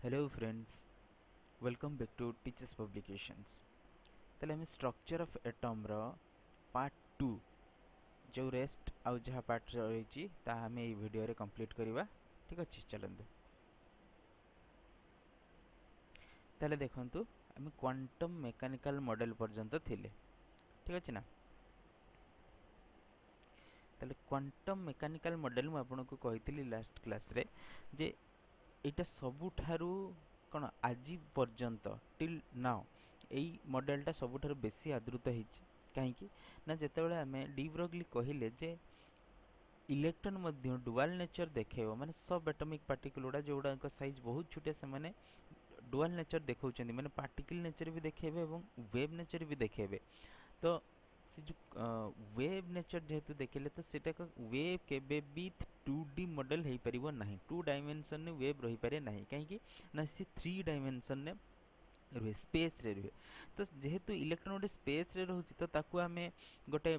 Hello friends, welcome back to Teachers Publications. ताले हम structure of atom रो part 2 जो रेस्ट आउ जहा पार्ट रही ता हमें ये वीडियो रे कंप्लीट करवा। ठीक अछि, चलंतु ताले देखंतु हम क्वांटम मैकेनिकल मॉडल पर्यंत थिले। ठीक अछि ना। ताले क्वांटम मैकेनिकल मॉडल मु आपन को कहितली लास्ट क्लास रे जे एटा सबुठारू कौन आज पर्यंत टिल नाउ यही मॉडलटा सबुठारू बेसी आदृत होइछि। कहीं ना जितेबाला आम डी ब्रोगली कहले जे इलेक्ट्रॉन मध्य डुअल नेचर देखेबो माने सब एटॉमिक पार्टिकल गुड़ा जोड़ा साइज बहुत छोटे से माने डुअल नेचर देखौछन्ती माने पार्टिकल नेचर भी देखेबे एवं वेव नेचर भी देखेबे। तो से जो वेव नेचर जेहेतु देखले तो सेटा का वेव केबे भी 2D मॉडल हे परिबो नाही, 2 डायमेंशन ने वेव रही पारे नाही कहीं ना से 3 डायमेंशन ने रुहे स्पेस रे रुहे। तो जेहेतु इलेक्ट्रॉन गोटे स्पेस रे रहउछि तो ताकू हमें गोटे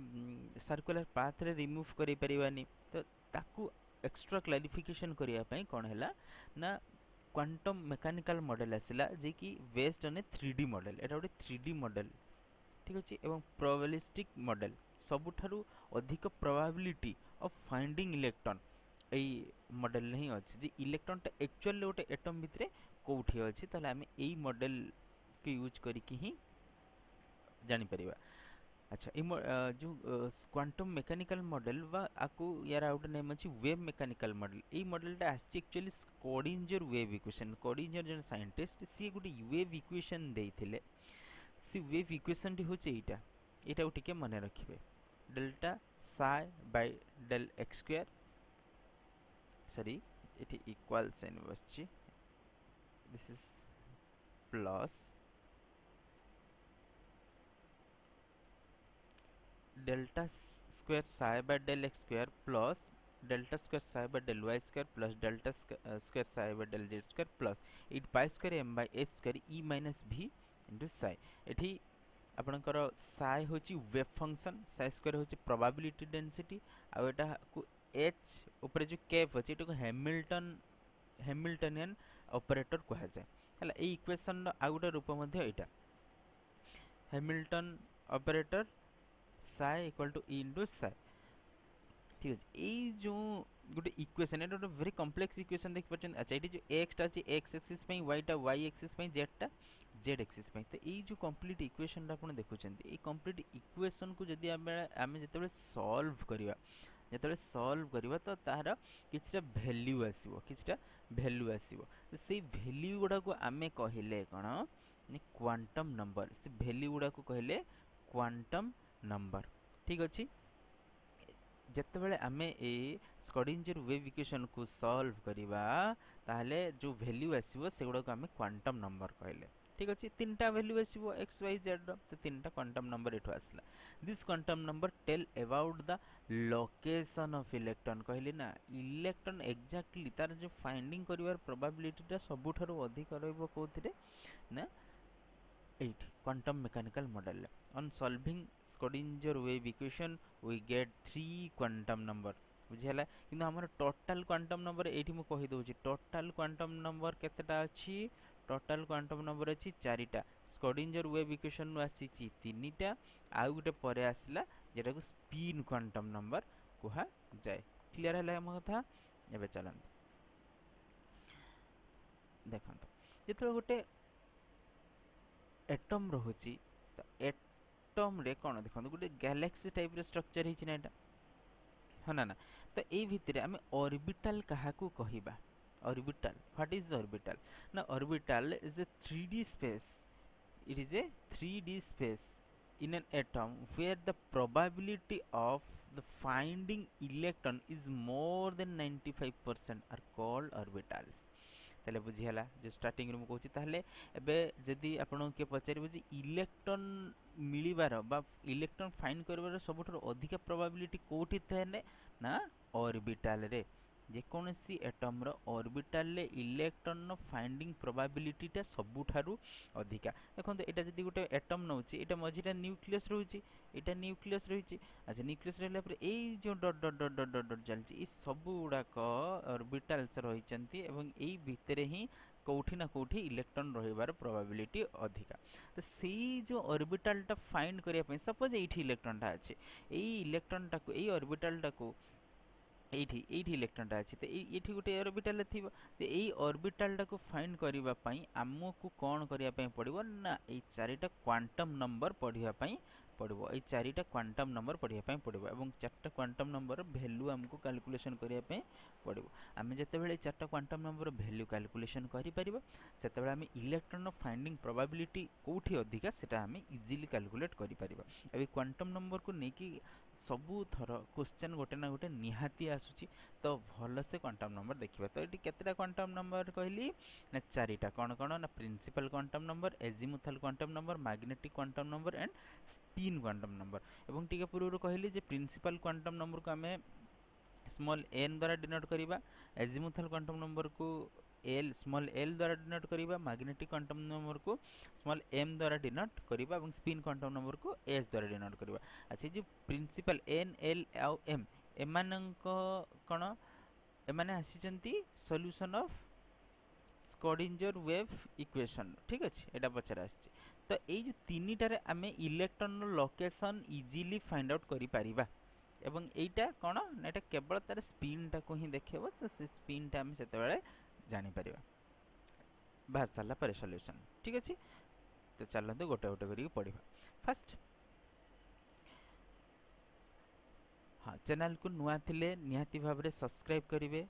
सर्कुलर पाथ रे रिमूव करि परिबानी। तो ताकू एक्स्ट्रा क्लैरिफिकेशन करिया पई कोन हैला ना क्वांटम मैकेनिकल मॉडल आसिला जे कि based on A 3D model. एटा गोटे 3D मॉडल। ठीक अछि एवं प्रोबेबिलिस्टिक मॉडल सबुठारु अधिक probability of finding electron AE model नहीं अछि जे इलेक्ट्रॉन टा एक्चुअली गोटे एटम भितरे कोठी अछि। ताले हम एई मॉडल के यूज करी कि ही जानि परिबा। अच्छा जो क्वांटम मैकेनिकल मॉडल वा आकु यार आउट नेम अछि वेव मैकेनिकल मॉडल। एई मॉडलटा आछि actually Schrodinger wave equation. Schrodinger जन साइंटिस्ट सी गुटे वेव इक्वेशन देइथिले। सी वेव इक्वेशन टी होचे एटा एटा टिके मने रखिबे delta psi by del x square sorry it equal sign बसछि this is plus delta square psi by del x square plus delta square psi by del y square plus delta square psi by del Z square plus 8 pi square m by h square E minus V into psi. एठी आपनकर psi होची wave function, psi square होची probability density आ एटा को H ऊपर जो cap अछि एटा को हैमिल्टनियन ऑपरेटर कहा जाय। हला ए इक्वेशन रो आ गुटे रूप मध्ये एटा Hamilton operator psi equal to E into psi. ठीक अछि ए जो गुटे इक्वेशन एटा वेरी कॉम्प्लेक्स इक्वेशन देख परछन। अच्छा एटी जो x टा अछि x एक्सिस पई y टा y एक्सिस पई z टा z एक्सिस पई। तो ए जो कंप्लीट इक्वेशन टा आपण देखुचंती ए कंप्लीट इक्वेशन को जदी आमे जतबे सॉल्व करिवा तो तार किछटा वैल्यू आसीबो तो से वैल्यू गुडा को आमे कहिले कोन क्वांटम नंबर। से वैल्यू गुडा को कहिले क्वांटम नंबर। ठीक अछि जेतेबेले आमे ए स्क्रोडिंजर वेव इक्वेशन को सॉल्व करिवा ताहले जो वैल्यू आसीबो सेगुडा को आमे क्वांटम नंबर कहले। ठीक अछि तीनटा वैल्यू आसीबो x y z रो तो तीनटा क्वांटम नंबर एठो आसला। This quantum number tell about the location of electron कहली ना इलेक्ट्रॉन एग्जैक्टली तार जो फाइंडिंग करिवार प्रोबेबिलिटी टा सबुठारो अधिक रहइबो कोथिरे ना at quantum mechanical model. On solving Schrodinger wave equation we get 3 quantum number बुझियला। किंतु हमर टोटल क्वांटम नंबर एठी मु कहि दोछि टोटल क्वांटम नंबर केतेटा अछि। टोटल क्वांटम नंबर अछि 4टा। स्क्रोडिंजर वेव इक्वेशन नु आसीछि 3टा आ गुटे परे आसला जेटा को स्पिन क्वांटम नंबर कुहा जाय। क्लियर हला हम कथा एबे चलन देखंत जेतो गुटे एटम रहुची तो एटम रे कोन देखंतु गुटे गैलेक्सी टाइप रे स्ट्रक्चर हिची ना एटा है ना। तो ए भितरे आमे ऑर्बिटल कहा को कहिबा। ऑर्बिटल व्हाट इज ऑर्बिटल ना orbital is a 3D space। it is a 3D space in an atom where the probability of the finding electron is more than 95% are called orbitals। ताले बुझिहला जो starting रू कहूची ताले एबे जदी आपन के पचारिबो जे electron मिलिबार बा इलेक्ट्रॉन फाइंड करबार सबुठर अधिक प्रोबेबिलिटी कोठी थाने ना ऑर्बिटल रे। जे कोनसी एटम रो ऑर्बिटल ले इलेक्ट्रॉन नो फाइंडिंग प्रोबेबिलिटी टा सबुठारु अधिका। देखंतु एटा जदी गुटे एटम नउची एटा मझिटा न्यूक्लियस रहउची एटा न्यूक्लियस रहिची। अच्छा न्यूक्लियस रहला पर एई जो dot dot dot dot dot चलची ई सबु गुडा को ऑर्बिटल्स रहिचंती एवं एई भितरे ही कौठी ना कौठी इलेक्ट्रॉन रहिबार प्रोबेबिलिटी अधिका। तो सेई जो ऑर्बिटल टा फाइंड करिया पई सपोज एठी इलेक्ट्रॉन टा अछि, एई इलेक्ट्रॉन टा को एई ऑर्बिटल टा को एठी इलेक्ट्रॉन टा अछि, तो एठी गोटे ऑर्बिटल थिबो। तो एई ऑर्बिटल टा को फाइंड करिबा पई हमकु कोन करिया पई पड़िबो ना एई चारिटा क्वांटम नंबर पढ़िया पई पड़िबो। एई चारिटा क्वांटम नंबर पढ़िया पई पड़िबो एवं चारटा क्वांटम नंबर वैल्यू हमकु कैलकुलेशन करिया पई पड़िबो। आमे जते बेले चारटा क्वांटम नंबर वैल्यू कैलकुलेशन करि परिबो सेते बेले आमे इलेक्ट्रॉन फाइंडिंग प्रोबेबिलिटी कोठी अधिका सेटा आमे इजीली कैलकुलेट करि परिबो। एबे क्वांटम नंबर को नेकी सबु थर क्वेश्चन गोटे ना गोटे निहाती आसुची, तो भल से क्वांटम नंबर देखिबा। तो एटी केतेटा क्वांटम नंबर कहली ना चारिटा, कोन कोन ना principal quantum number, azimuthal quantum number, magnetic quantum number and spin quantum number. एवं टिके पूर्व कहली जे प्रिंसिपल क्वांटम नंबर को आमे स्मॉल n द्वारा डिनोट करिबा, एजिमुथल क्वांटम नंबर को एल स्मॉल एल द्वारा डिनोट करिबा, मैग्नेटिक क्वांटम नंबर को स्मॉल m द्वारा डिनोट करिबा एवं स्पिन क्वांटम नंबर को s द्वारा डिनोट करिबा। अच्छा जो प्रिंसिपल n l आउ m एमानंक कोन एमाने आसीचंती solution of Schrodinger wave equation, ठीक अछि एटा पछरा आछि। तो एई जो तीनिटारे आमे electron location easily find out करि परिबा एवं एटा कोन ना एटा केवल तार स्पिन टा को ही देखेबो, से स्पिन टा हम सेते बेले जानि परिबा बाहर साला पर सॉल्यूशन, ठीक अछि। तो चलते गोटे गोटे करी पढ़िबा। फर्स्ट हाँ चैनल को नुआ थिले निहाती भाबरे सब्सक्राइब करिवे,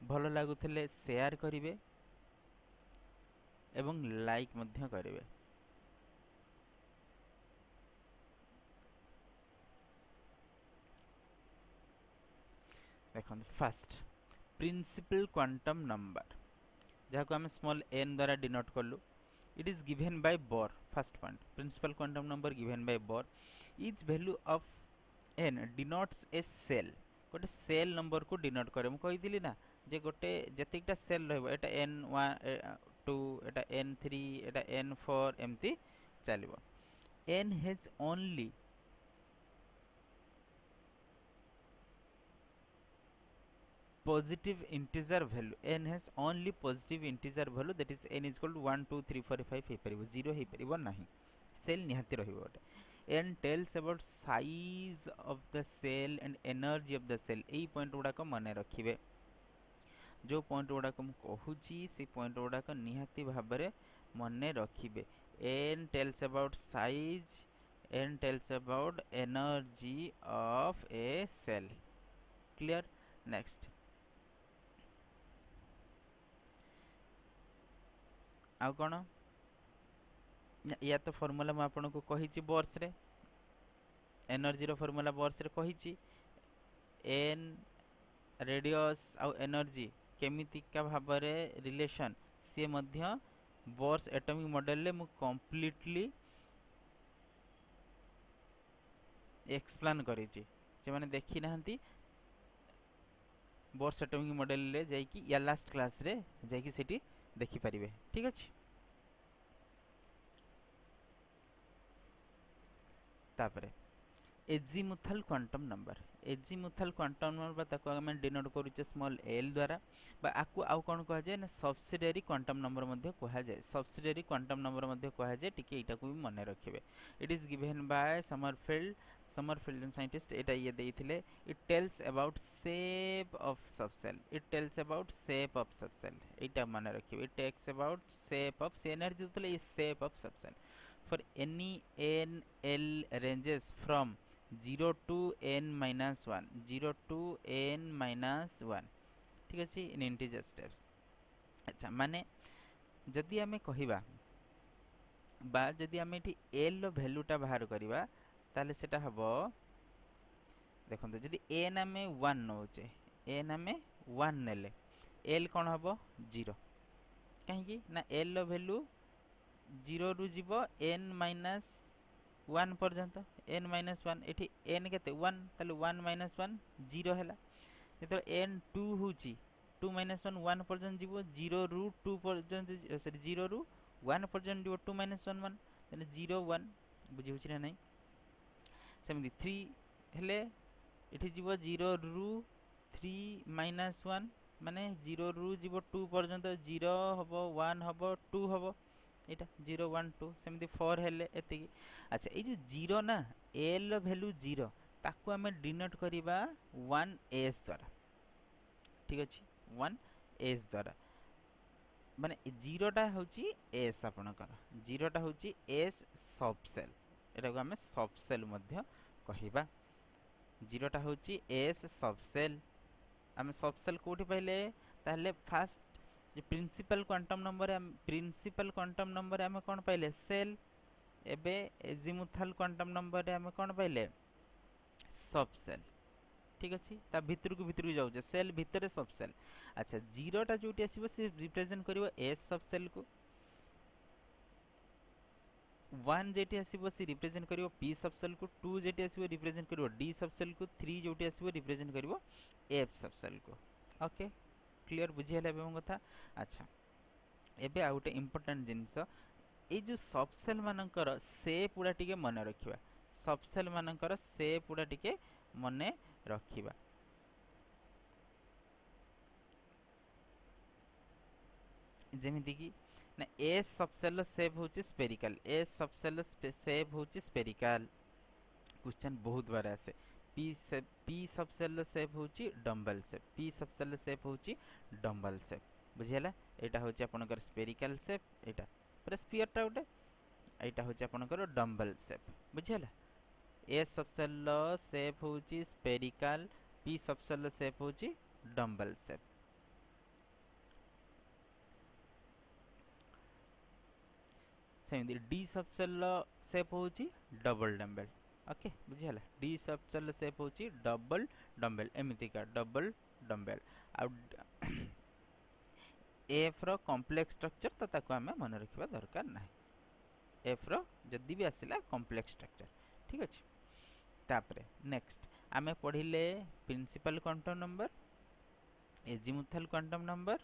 भलो लागुथिले शेयर करिवे एवं लाइक मध्य करिवे। देखो फर्स्ट प्रिंसिपल क्वांटम नंबर जहाँ को आम स्मॉल n द्वारा डिनोट कलु, it is given by Bohr. First point principal quantum number given by Bohr, each value of n denotes a shell, गोटे सेल नंबर को डिनोट करे। मु कहिदिली ना जे गोटे जतिकटा सेल रहबो एटा n1 2 एटा n3 एटा n4 एमती चलिबो। n has only positive integer value, n has only positive integer value, that is n is equal to 1 2 3 4 5 हे परिबो, 0 हे परिबो नाही, cell निहाती रहिबो गोटे। n tells about size of the cell and energy of the cell, एई point गुडा को मने रखिबे। जो point गुडा को मु कहूची से पॉइंट गुडा को निहाती भाबरे मने रखिबे। n tells about size, n tells about energy of a cell, clear। next आउ कौन या तो फॉर्मूला मैं आपन को कही वर्ष रे, एनर्जी रो फॉर्मूला वर्ष रे कही, एन रेडियस आउ एनर्जी केमितिका भाबरे रिलेशन से मध्य बोर्स एटॉमिक मॉडल ले मु कंप्लीटली एक्सप्लेन करी जे माने देखि नाहंती बोर्स एटॉमिक मॉडल ले जाई कि या लास्ट क्लास रे जाई कि सेठी देखि परिबे, ठीक अछि। तापरे azimuthal quantum number, azimuthal quantum number ताको हम डिनोट करूचे स्मॉल l द्वारा, बा आकु आउ कोन कहा जाय ना सब्सिडियरी क्वांटम नंबर मध्ये कहा जाय, सब्सिडियरी क्वांटम नंबर मध्ये कहा जाय, टिके एटा को भी मने रखिबे। It is given by Sommerfeld scientist, एटा ये देइथिले। It tells about shape of subshell, it tells about shape of subshell, एटा मने रखिबे। It takes about shape of energy देइथिले, is shape of subshell for any n l ranges from 0 to n minus 1, 0 to n minus 1, ठीक अछि इन integer steps. अच्छा माने जदि आमे कहिबा बा जदि आमे एठी l रो वैल्यूटा बाहर करिबा ताले सेटा हबो, देखंतु जदि n आमे 1 नउचे, n आमे 1 नेले l कोन हबो 0, काहे कि ना l रो वैल्यू 0 रु जीवो n माइनस 1 पर्यंत, n माइनस 1 एठी n केते 1 ताले 1 माइनस 1 0 हैला। जेतो n 2 होची 2 माइनस 1 1 पर्यंत जीवो, 0 रु 2 पर्यंत सॉरी 0 रु 1 पर्यंत जीवो 2 माइनस 1 1 ताले 0 1 बुझी होची ना नै। सेमि 3 हेले एठी जीवो 0 रु 3 माइनस 1 माने 0 रु जीव 2 पर्यंत 0 हबो 1 हबो 2 हबो एटा 0 1 2 सेमती 4 हेले एतिकी। अच्छा ए जो 0 ना एल वैल्यू 0 ताकू आमे डिनोट करिबा 1 एस द्वारा ठीक अछि 1 एस द्वारा माने 0 टा होची एस आपनकर 0 टा होची एस सबसेल एटा को आमे सबसेल मध्य कहिबा 0 टा होची एस सबसेल आमे सबसेल कोठी पाइले ताहले फास्ट प्रिंसिपल क्वांटम नंबर आमे कोन पाइले सेल एबे एजिमुथल क्वांटम नंबर रे आमे कोन पाइले सबसेल ठीक अछि ता भितर को जाउजे सेल भितरे सबसेल। अच्छा 0 टा जोटी आसीबो से रिप्रेजेंट करिवो एस सबसेल को 1 जेटी आसीबो से रिप्रेजेंट करिवो पी सबसेल को 2 जेटी आसीबो रिप्रेजेंट करिवो डी सबसेल को 3 जोटी आसीबो रिप्रेजेंट करिवो एफ सबसेल को। ओके क्लियर बुझी हले बे कथा। अच्छा एबे आ गोटे इंपोर्टेंट जिंस ए जो सबसेल मानकर शेप उडा टिके मन रखिबा सबसेल मानकर शेप उडा टिके मने रखिबा जेमिति कि ना एस सबसेल शेप होची स्फेरिकल एस सबसेल शेप होची स्फेरिकल क्वेश्चन बहुत बार आसे पी सबसेल शेप होची dumbbell shape P subshell shape होची डम्बल शेप बुझियला एटा होची आपनकर स्फेरिकल शेप एटा पर स्फीयर टा उटे एटा होची आपनकर डम्बल शेप बुझियला एस सबसेल शेप होची स्फेरिकल पी सबसेल शेप होची डम्बल शेप सेमती डी सबसेल शेप होची डबल डम्बल ओके बुझियला डी सबसेल शेप होची डबल डम्बल एमिति का डबल डम्बल आ एफ रो कॉम्प्लेक्स स्ट्रक्चर तो ताको हमें मन रखिबा दरकार नाही एफ रो जदी भी आसिला कॉम्प्लेक्स स्ट्रक्चर ठीक अछि। तापरे नेक्स्ट आमे पढिले principal quantum number azimuthal quantum number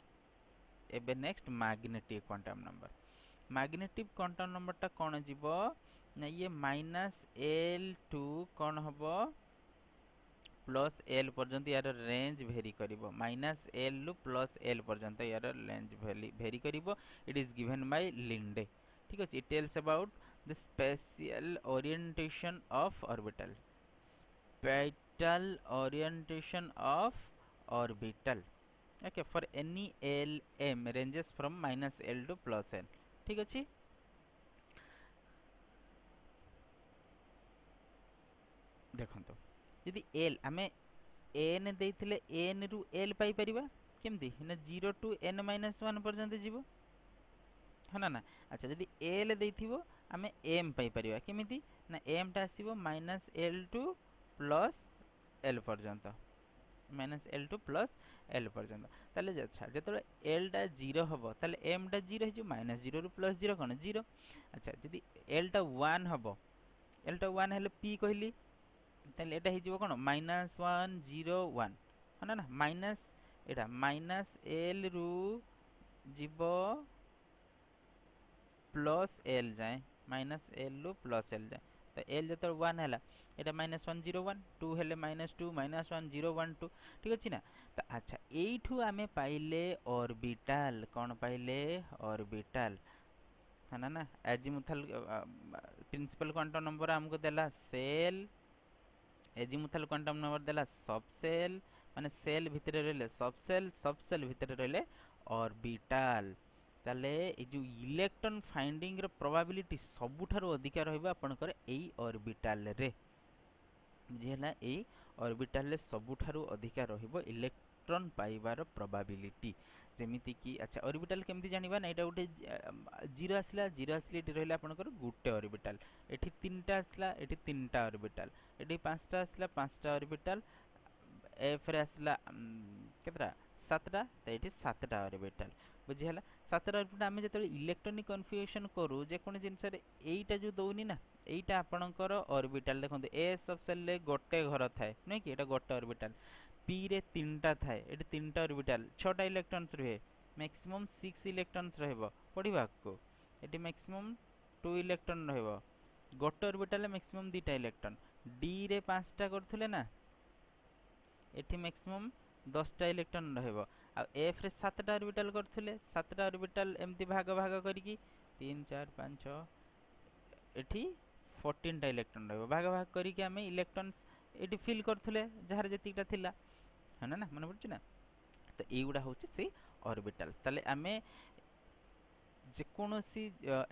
एबे next magnetic quantum number magnetic quantum number टा कोन जीवो ना ये -l टू कोन हबो प्लस l पर्यंत यार रेंज वेरी करिवो -l लु +l पर्यंत यार रेंज वेरी करिवो it is given by Lande ठीक अछि। It tells about the spatial orientation of orbital spatial orientation of orbital okay for any lm ranges from -l to +l ठीक अछि। देखंतो यदि l आमे n देइथिले n रु l पाई परिबा केमती ना 0 टू n - 1 पर्यंत जीवो हना ना। अच्छा यदि l देइथिबो आमे m पाई परिबा केमिति ना m टा आसीबो -l टू +l पर्यंत -l टू +l पर्यंत ताले अच्छा जेतले l टा 0 हबो ताले m टा 0 हिजो -0 रु +0 कोन 0। अच्छा यदि l टा 1 हबो l टा 1 हेले p कहली ताले एटा हिजो कोन -1 0 1 हना ना माइनस एटा -l रु जीवो +l जाए -l रु +l जाए तो l जत 1 हैला एटा -1 0 1 2 हेले -2 -1 0 1 2 ठीक अछि ना। तो अच्छा एइठु आमे पाइले ऑर्बिटल कोन पाइले ऑर्बिटल हना ना एजिमुथल प्रिंसिपल क्वांटम नंबर हमको देला सेल एजिमुथल क्वांटम नंबर देला सबसेल माने सेल भितरे रहले सबसेल सबसेल भितरे रहले ऑर्बिटल ताले ए जो इलेक्ट्रॉन फाइंडिंग रो प्रोबेबिलिटी सबुठारो अधिक रहबा आपनकर एई ऑर्बिटल रे बुझियला एई ऑर्बिटल रे सबुठारो अधिक रहबो इलेक्ट्रॉन पाइबार प्रोबेबिलिटी जेमिति कि अच्छा ऑर्बिटल केमति जानिबा ना एटा उठे 0 आसला एटी रहले आपनकर गुटे ऑर्बिटल एठी 3टा आसला एठी 3टा ऑर्बिटल एठी 5टा आसला 5टा ऑर्बिटल एफ रे आसला केतरा 7टा त एठी 7टा ऑर्बिटल बुझियला 7टा ऑर्बिटल आमे जतले इलेक्ट्रॉनिक कन्फिगरेशन करू जे कोन जिंस रे एईटा जो दउनी ना एईटा आपनकर ऑर्बिटल देखंतु एस सबसेल ले गोटे घर थाए नै कि एटा गोटे ऑर्बिटल p रे 3टा थाए एटी 3टा ऑर्बिटल 6टा इलेक्ट्रॉन्स रहे मैक्सिमम 6 इलेक्ट्रॉन्स रहबो पढिबा को एटी मैक्सिमम 2 इलेक्ट्रॉन रहबो गोटे ऑर्बिटल मैक्सिमम 2टा इलेक्ट्रॉन d रे 5टा करथले ना एटी मैक्सिमम 10टा इलेक्ट्रॉन रहबो आ एफ रे 7टा ऑर्बिटल करथुले 7टा ऑर्बिटल एमती भाग भाग करिकी 3 4 5 6 एठी 14टा इलेक्ट्रॉन रहबो भाग भाग करिकी आमे इलेक्ट्रॉन्स एठी फिल करथुले जहार जतिकटा थिला है ना मन पड़छ ना। तो एगुड़ा हूँ से ऑर्बिटल्स ताले आमे जेकोसी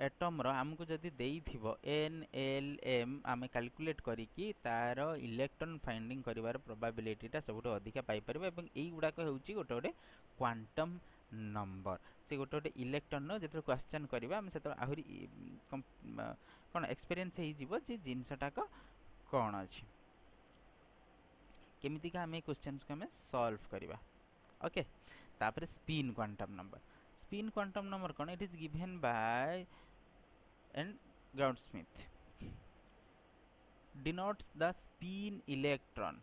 एटम रो हमको जदि देई थिबो एन एल एम आमे कैलकुलेट करिकी तार इलेक्ट्रॉन फाइंडिंग करिवार प्रोबेबिलिटीटा सबुठ अधिका पाई परबे एवं एई गुडाक हेउची गोटे गोटे क्वांटम नंबर से गोटे गोटे इलेक्ट्रॉन रो जेते क्वेश्चन करबा हम सेत आहुरी कोन एक्सपीरियंस हे जिवो जे जिंसटा को कोन अछि केमिति का हमें क्वेश्चंस को हमें सॉल्व करबा। ओके तापर spin quantum number spin quantum number कौन it is given by and Goudsmit denotes the spin electron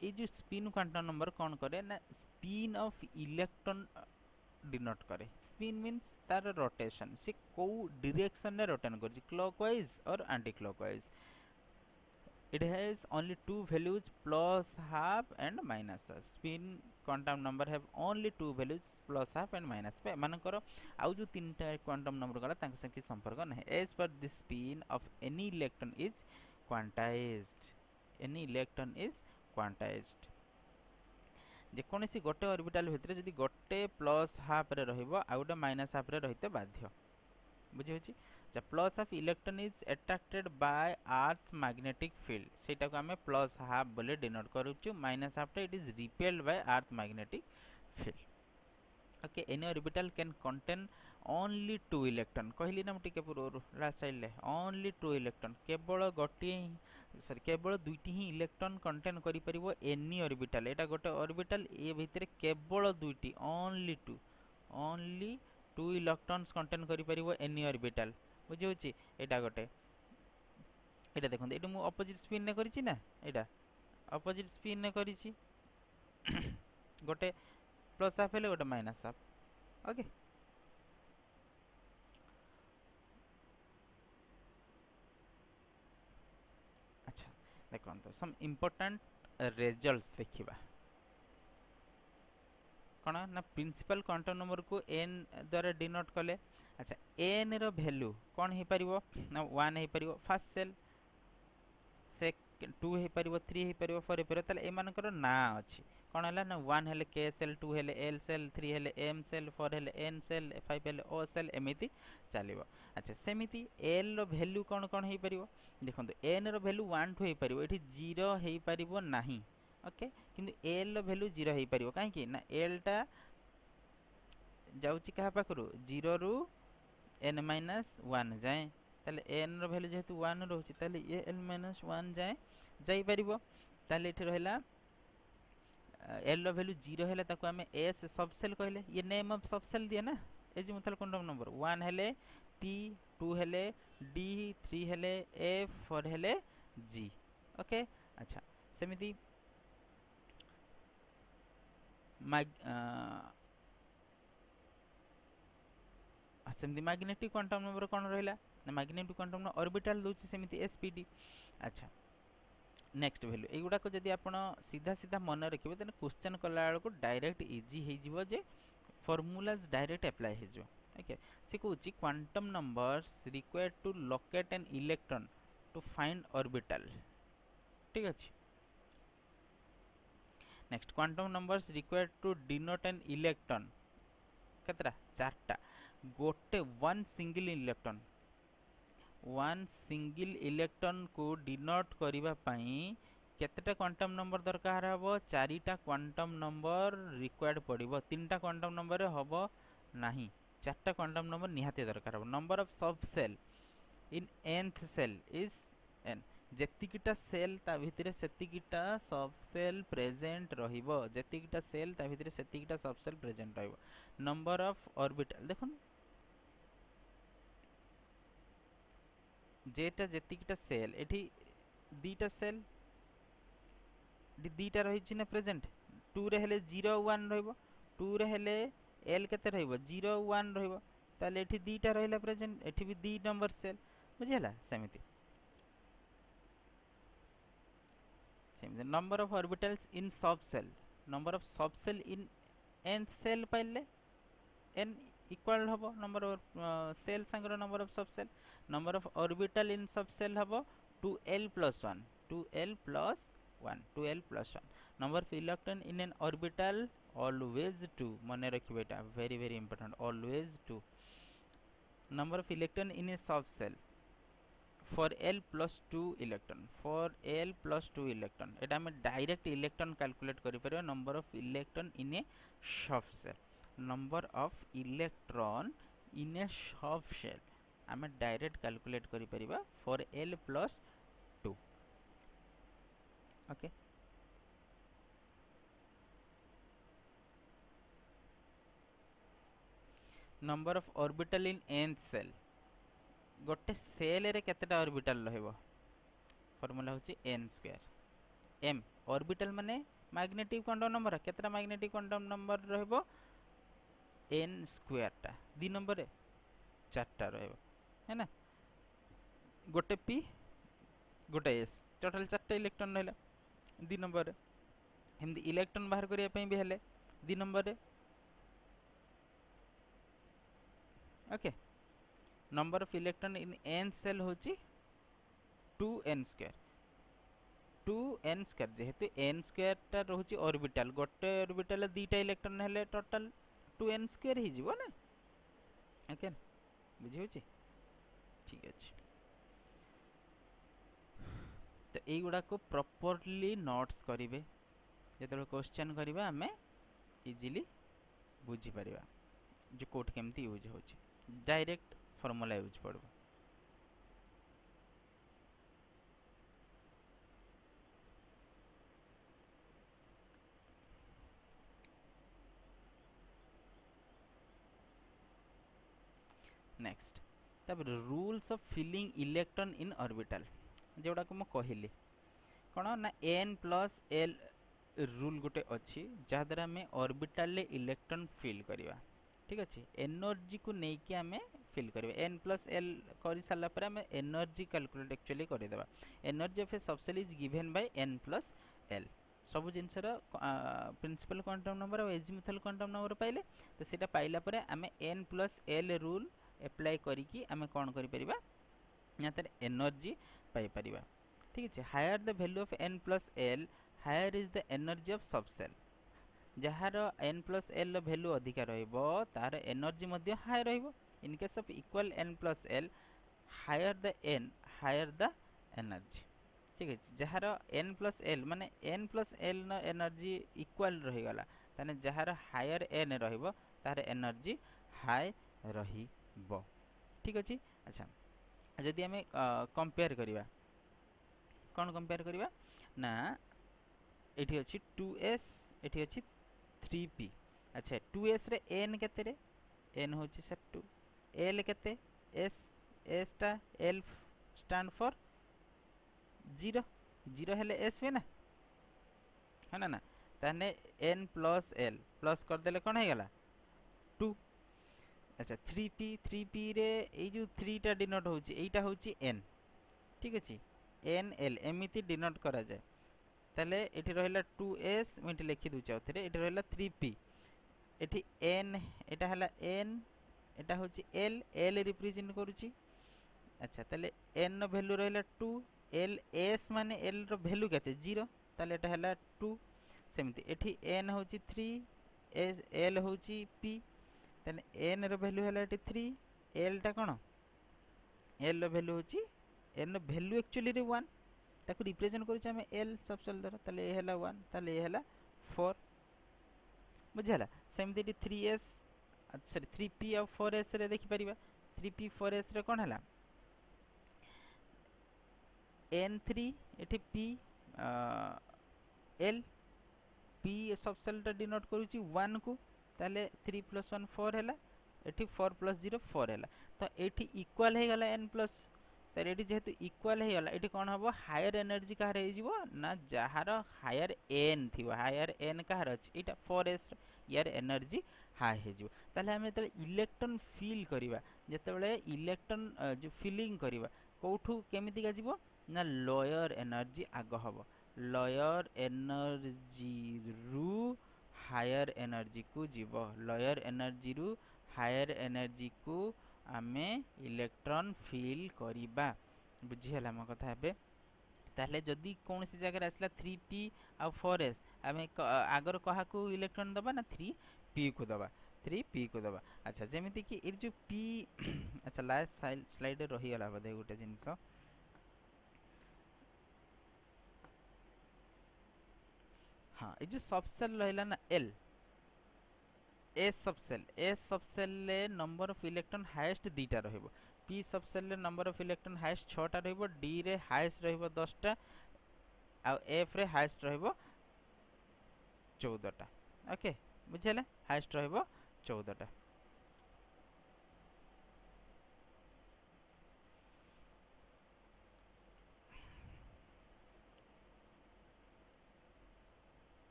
ये जो स्पिन क्वांटम नंबर कौन करे ना स्पिन ऑफ इलेक्ट्रॉन डिनोट करे स्पिन मीन्स तार रोटेशन से को डायरेक्शन रे रोटेट कर क्लॉकवाइज और anticlockwise it has only two values plus half and minus half spin quantum number have only two values plus half and minus half मानकर आउ जो तीनटा क्वांटम नंबर गला तांक संगे संपर्क नहीं as per the spin of any electron is quantized any electron is quantized जे कोनसी गोटे ऑर्बिटल भितरे जदि गोटे प्लस हाफ रे रहइबो आ गोटे माइनस हाफ रे रहिते बाध्य बुझी होची plus half electron is attracted by earth magnetic field सेटा को हमें प्लस हाफ बोले डिनोट करूछु minus half it is repelled by earth magnetic field. Okay any orbital can contain only two electron कहली ना टिके पूर्व राइट साइड ले ओनली टू इलेक्ट्रॉन केवल गोटे सॉरी केवल दुईटी ही इलेक्ट्रॉन कंटेन करि परिबो एनी ऑर्बिटल एटा गोटे ऑर्बिटल ए भितरे केवल दुईटी ओनली टू इलेक्ट्रॉन्स कंटेन करि परिबो एनी ऑर्बिटल बुझी होची एटा गोटे एटा देखंत एटा मु ऑपोजिट स्पिन ने करिछि ना एटा ऑपोजिट स्पिन ने करिछि गोटे प्लस हाफ हेले गोटे माइनस हाफ। ओके अच्छा देखंत सम इंपोर्टेंट रिजल्ट्स देखिबा कौन ना प्रिंसिपल क्वांटम नंबर को एन द्वारा डिनोट कले अच्छा एन रो वैल्यू कौन हे परिबो ना 1 हे परिबो फर्स्ट सेल सेकंड 2 हे परिबो 3 हे परिबो 4 हे परिबो तले ए मानकर ना अछि कौन हला ना 1 हेले के सेल 2 हेले एल सेल 3 हेले एम सेल 4 हेले एन सेल 5 हेले ओ सेल एमिति चलिबो। अच्छा सेमिति एल रो वैल्यू कौन कौन हे परिबो देखंतु एन रो वैल्यू 1 2 हे परिबो एठी 0 हे परिबो नाही। ओके किंतु एल रो वैल्यू 0 हे परिबो काहे कि ना एल टा जाउची कहा पाखरु 0 रु n माइनस 1 जाए ताले n रो वैल्यू जेहेतु 1 रहउची ताले ए l माइनस 1 जाए जाई परिबो ताले एठी रहला l रो वैल्यू 0 हेले ताको हमें s सबसेल कहले ये नेम ऑफ सबसेल दिए ना ए जी मतलब क्वांटम नंबर 1 हेले p 2 हेले d 3 हेले f 4 हेले g। ओके अच्छा सेमिति सेमती मैग्नेटिक क्वांटम नंबर कौन रहिला ना मैग्नेटिक क्वांटम नंबर ऑर्बिटल दोछि सेमती एसपीडी। अच्छा नेक्स्ट वैल्यू एगुडा को जदि आपण सीधा सीधा मन रखिबे तने क्वेश्चन कला को डायरेक्ट इजी हे जिवो जे फार्मूलाज डायरेक्ट अप्लाई हे जो। ओके से कहूची quantum numbers required to locate an electron to find orbital ठीक अछि। Next quantum numbers required to denote an electron केतरा चारटा गोटे वन सिंगल इलेक्ट्रॉन को डिनोट करिबा पई केतेटा क्वांटम नंबर दरकार हबो चारिटा क्वांटम नंबर रिक्वायर्ड पड़िबो तीनटा क्वांटम नंबर हबो नाही चारटा क्वांटम नंबर निहाते दरकार हबो। Number of subshell in nth shell is n जेतिकिटा सेल ता भितरे सेतिकिटा सब सेल प्रेजेंट रहिबो जेतिकिटा सेल ता भितरे सेतिकिटा सब सेल प्रेजेंट रहिबो। नंबर ऑफ ऑर्बिटल देखुन जेटा जेतिकिटा सेल एठी दीटा सेल दीटा रहि छिने प्रेजेंट 2 रे हेले 0 1 रहइबो 2 रे हेले l केते रहइबो 0 1 रहइबो ताले एठी दीटा रहिला प्रेजेंट एठी भी दी नंबर सेल बुझिला सेमिति number of orbitals in subshell number of subshell in nth shell पाइले n इक्वल हबो नंबर ऑफ सेल संगर number of subshell number of orbital in subshell हबो 2l plus 1 2l plus 1 2l plus 1 number of electron in an orbital always 2 मने रखिबे एटा very very important always 2 number of electron in a sub cell for l plus 2 electron for l plus 2 electron एटा हम direct electron calculate करि परिबा number of electron in a subshell number of electron in a subshell आम direct calculate करि परिबा for l plus 2 okay number of orbital in nth shell गोटे shell रे केतेटा orbital रहइबो formula होची n स्क्वायर m ऑर्बिटल माने magnetic quantum number केतेटा मैग्नेटिक क्वांटम नंबर रहइबो n स्क्वायर टा दी नंबर रे चारटा रहइबो है ना गोटे p गोटे s टोटल चारटा इलेक्ट्रॉन रहला दी नंबर रे हम इलेक्ट्रॉन बाहर करिया पई भी हेले दी नंबर रे okay number of electron in n shell होची 2n स्क्वायर 2n स्क्वायर जेहेतु n स्क्वायर टा रहउची ऑर्बिटल गोटे ऑर्बिटल दीटा इलेक्ट्रॉन हेले टोटल 2n स्क्वायर ही जीवो ना ओके बुझी होची ठीक अछि तो एई गुडा को प्रॉपर्ली नोट्स करिवे जेतबे क्वेश्चन करिवा हमें इजीली बुझी परिबा जो कोड केमती यूज होची डायरेक्ट फार्मूला यूज पड़बो नेक्स्ट तब rules of filling electron in orbital जोड़ा को म कहिली कोन ना n plus l रूल गोटे अछि जा द्वारा में ऑर्बिटल ले इलेक्ट्रॉन फिल करबा ठीक अछि एनर्जी को नै कि हमें फिल करबे n plus l करि साला पर हमें एनर्जी कैलकुलेट एक्चुअली करि देबा energy of A subshell is given bye n plus l सब जिनसर प्रिंसिपल क्वांटम नंबर और एजीमुथल क्वांटम नंबर पाइले तो सेटा पाइला पर हमें n plus l rule apply करी कि हमें कोन करि परिबा यातर एनर्जी पाई परिबा ठीक अछि higher the value of n plus l higher is the energy of subshell जहार n plus l वैल्यू अधिक रहइबो तार एनर्जी मध्ये हाई रहइबो in case of equal n plus l higher the n higher the energy ठीक अछि जहार n plus l माने n plus l न एनर्जी इक्वल रहि गला ताने जहार हायर n रहइबो तार एनर्जी हाई रहिबो ठीक अछि अच्छा जदि हमें कंपेयर करिबा कोन कंपेयर करिबा ना एठी अछि 2s एठी अछि 3p अच्छा 2s रे n केते रे n होछि सर 2 l केते s s टा l स्टैंड फॉर 0 0 हेले s पे ना है ना ताने n plus l प्लस कर देले कोन हे गला 2 अच्छा 3p रे ए जो 3 टा डिनोट होछि एटा होछि n ठीक अछि n l एमिति डिनोट करा जाय ताले एठी रहला 2s मिट लिखि दुचा उथरे एठी रहला 3p एठी n एटा हला n एटा होछि l l रिप्रेजेंट करूछि अच्छा ताले n नो वैल्यू रहला 2 l s माने l रो वैल्यू केते 0 ताले एटा हला 2 सेमिति एठी n होछि 3 s l होछि p ताले n रो वैल्यू हला एठी 3 l टा कोन l रो वैल्यू होछि n रो वैल्यू एक्चुअली रे 1 ताको रिप्रेजेंट करूछ हमें l सब सेल द्वारा ताले ए हला 1 ताले ए हला 4 बुझला सेमति 3s अच्छा 3p और 4s रे देखि परिबा 3p 4s रे कोन हला n3 एठी p l p सब सेल टा डिनोट करूची 1 को ताले 3 + 1 4 हला एठी 4 + 0 4 हला तो एठी इक्वल हे गला n प्लस तर एठी जेहेतु इक्वल हे गला एठी कोन हबो हायर एनर्जी काहर हे जिवो ना जहार हायर n थिबो हायर n काहर अछि एटा 4s यार एनर्जी हाई हे जिवो ताले हम त इलेक्ट्रॉन फिल करिवा जेतेबेले इलेक्ट्रॉन जो फिलिंग करिवा कोठू केमिति का जिवो ना लोअर एनर्जी आग हबो लोअर एनर्जी रु हायर एनर्जी को जीव लोअर एनर्जी रु हायर एनर्जी को आमे इलेक्ट्रॉन फील करिबा बुझिहला म कथा हेबे ताहले जदि कौन सी जगह आसला 3p आ 4s आमे आगर कहा को इलेक्ट्रॉन दबा ना 3p को दबा 3p को दबा अच्छा जेमिति कि ए जो p अच्छा लास्ट स्लाइड रही गला बदे गोटे जिंस हाँ ये जो सबसेल रहिला ना l एस सबसेल ले नंबर ऑफ इलेक्ट्रॉन हाईएस्ट दीटा रहइबो p सबसेल ले नंबर ऑफ इलेक्ट्रॉन हाईएस्ट 6टा रहइबो d रे हाईएस्ट रहइबो 10टा आ f रे हाईएस्ट रहइबो 14टा ओके बुझिले हाईएस्ट रहइबो 14टा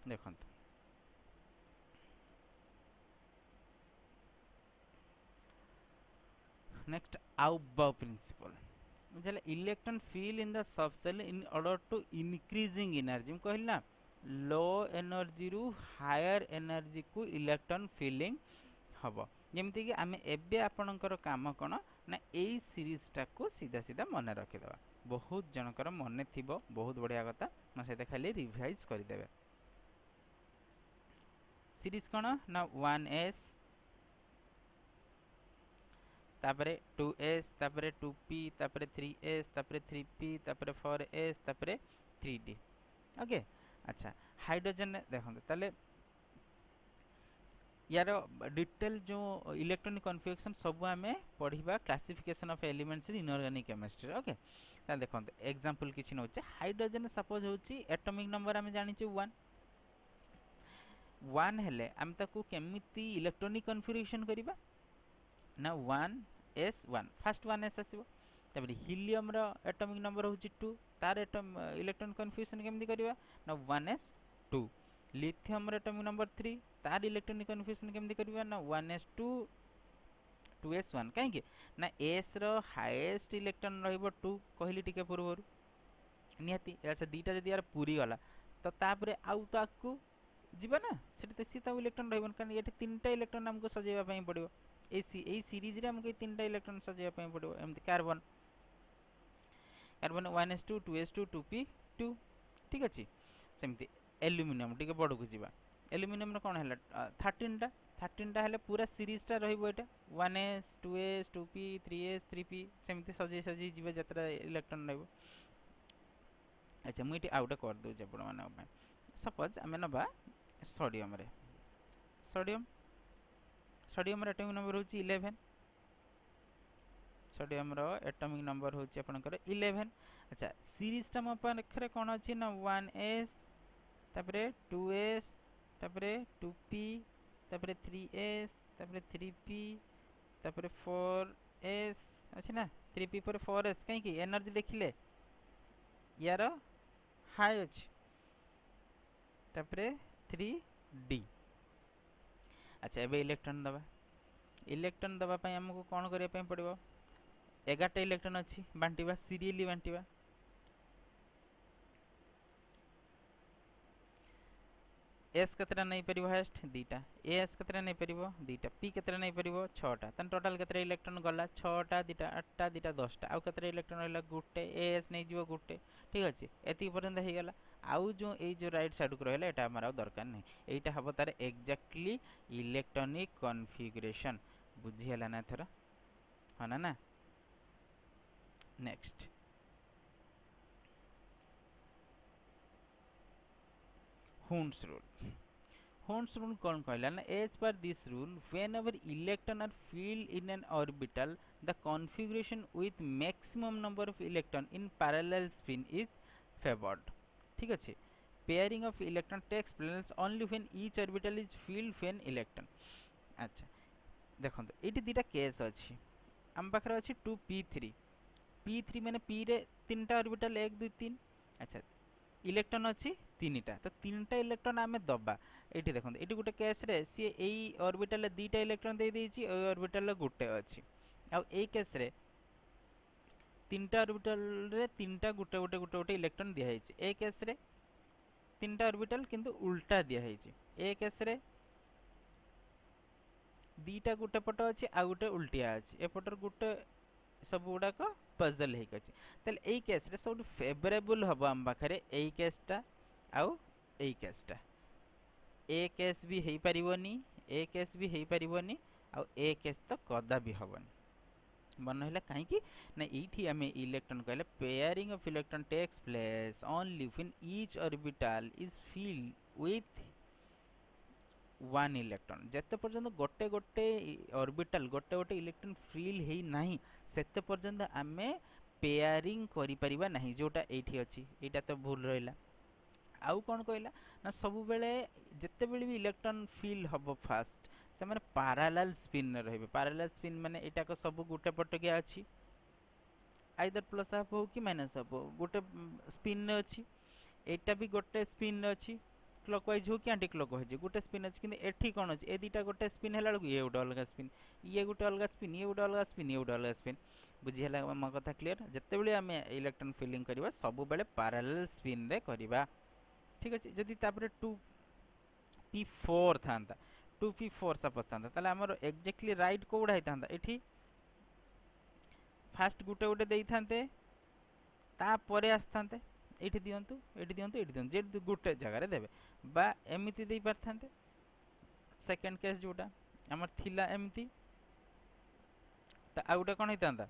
देखंतु नेक्स्ट आउबाउ प्रिंसिपल बुझले electron fill in the subshell in order to increasing energy हम कहली ना लो एनर्जी रु हायर एनर्जी को इलेक्ट्रॉन फीलिंग हबो जेमति कि आमे एबे आपनकर काम कोन ना एई सीरीज टा को सीधा सीधा मन रखि दबा बहुत जनकर मन थिबो बहुत बढ़िया कथा म सेते खाली रिवाइज करि देबे सीरीज कोन ना 1s तापरे 2s तापरे 2p तापरे 3s तापरे 3p तापरे 4s तापरे 3d ओके अच्छा हाइड्रोजन देखंत ताले यार डिटेल जो इलेक्ट्रॉनिक कन्फिगरेशन सब आमे पढ़िबा classification of elements in inorganic chemistry okay ता देखंत एग्जांपल किछि नोचे हाइड्रोजन सपोज होची एटॉमिक नंबर आमे जानि छु 1 हेले आम ताकू केमिति इलेक्ट्रॉनिक कन्फिगरेशन करिबा ना 1s1 फर्स्ट 1s आसीबो तबरे हीलियम रो एटॉमिक नंबर होची 2 तार इलेक्ट्रॉन कन्फ्यूजन केमति करिबा ना 1s2 लिथियम रो एटॉमिक नंबर 3 तार इलेक्ट्रॉनिक कन्फ्यूजन केमति करिबा ना 1s2 2s1 काहे कि ना s रो हाईएस्ट इलेक्ट्रॉन रहइबो 2 कहली टिके पूर्वरु नियति अच्छा दीटा जदी यार पूरी गला तो तापरे आउ ताकू जीवा ना सेटा सीता इलेक्ट्रॉन रहइबन कारण एठी तीनटा इलेक्ट्रॉन हमको सजेबा पई पड़िबो ए सीरीज रे हमको तीनटा इलेक्ट्रॉन सजेबा पई पड़िबो एमति कार्बन 1s2 2s2 2p2 ठीक अछि सेमति एल्युमिनियम टिके बड़ को जीवा एल्युमिनियम रे कोन हैला 13टा हैले पूरा सीरीज टा रहइबो एटा 1s 2s 2p 3s 3p सेमति सजे जीवा जतरा इलेक्ट्रॉन रहइबो अच्छा मुइटी आउटा कर दउ जे आपण माने सपोज आमे नबा सोडियम रे सोडियम रे एटॉमिक नंबर होची 11 सोडियम रो एटॉमिक नंबर होची आपनकर 11 अच्छा सीरीज टा म पाखरे कोन अछि ना 1s तापरे 2s तापरे 2p तापरे 3s तापरे 3p तापरे 4s अछि ना 3p पर 4s काहे कि एनर्जी देखिले यार हाई अछि तापरे 3d अच्छा एबे इलेक्ट्रॉन दबा पई हमको कोन करे पई पड़िबो 11टा इलेक्ट्रॉन अछि बांटीबा सीरियली बांटीबा s केतरा नै परिबो हाईएस्ट दीटा as केतरा नै परिबो दीटा p केतरा नै परिबो 6टा तन टोटल केतरा इलेक्ट्रॉन गला 6टा दीटा 8टा दीटा 10टा आउ केतरा इलेक्ट्रॉन रहला गुटे as नै जीवो गुटे ठीक अछि एति पर्यंत हे गेला आउ जो ए जो राइट साइड को रहला एटा हमरा दरकार नै एटा हबो तार एग्जैक्टली इलेक्ट्रॉनिक कॉन्फ़िगरेशन बुझी हला ना थरा हना ना नेक्स्ट Hund's rule कौन कहला ना as per this rule whenever electron are filled in an orbital the configuration with maximum number of electron in parallel spin is favored ठीक अछि pairing of electron takes place only when each orbital is filled when electron अच्छा देखंत eighty दीटा case अछि हम पाखरे अछि 2p3 p3 माने p रे तीनटा ऑर्बिटल 1 2 3 अच्छा इलेक्ट्रॉन अच्छी तीनटा तो तीनटा इलेक्ट्रॉन आम दबा ये देखो ये गोटे केस रे सी यही ऑर्बिटल दुईटा इलेक्ट्रॉन दे देछि ओई ऑर्बिटल गोटे अच्छी आ एई केस रे तीनटा ऑर्बिटल रे तीनटा गोटे गोटे गोटे गोटे इलेक्ट्रॉन दिया है ए केस रे तीनटा ऑर्बिटल किंतु उल्टा दिया है ए केस रे दीटा गोटे पट अच्छी आ गोटे उल्टिया अच्छी एपटर गोटे सब गुड़ाक पजल होल यही केस रे सब फेवरेबल हम आम पाखे यही केसटा आउ यही केसटा ए केस भी हो पारिबनी ए केस भी हो पारिबनी आउ ए केस तो कदा भी हबनी मन है कहीं ना ये आम इलेक्ट्रॉन कहले pairing of electron takes place only when each orbital is filled with one electron जते पर्यंत गोटे गोटे ऑर्बिटल गोटे गोटे इलेक्ट्रॉन फिल है नहीं सेते पर्यंत आम पेयरिंग करि परिबा नहीं जोटा एठी अछि एटा तो भूल रहिला आउ कौन कहला ना सब बेले जिते बेले भी इलेक्ट्रॉन फिल हम फास्ट से माने पैरेलल स्पिन रहिबे पैरेलल स्पिन माने एटा को सब गुटे पट गया अछि आइदर प्लस हाफ हो कि माइनस हाफ हो गोटे स्पिन अछि एटा भी गोटे स्पिन अछि क्लॉकवाइज हो कि एंटी क्लॉकवाइज गोटे स्पिन अछि किंतु एठी कोन अछि ए दीटा गोटे स्पिन हैला ये गोटे अलग स्पिन ये गोटे अलग स्पिन ये गोटे अलग स्पिन ये गोटे अलग स्पिन बुझिहला म कथा क्लियर जते बेले आमे इलेक्ट्रॉन फिलिंग करबा सब बेले पैरेलल स्पिन रे करबा ठीक अछि जदि तापर 2p4 थांता 2p4 सपोज थांता ताले हमर एग्जैक्टली राइट कोड हैतांता एठी फास्ट गुटे गुटे देई थांते ता परे आस्थांते एठी दियंतु एठी दियंतु एठी दियंतु जे गुटे जगह रे देबे बा एमिति देई परथांते सेकंड केस जोटा हमर थिला एमिति ता आ गुटे कोन हैतांता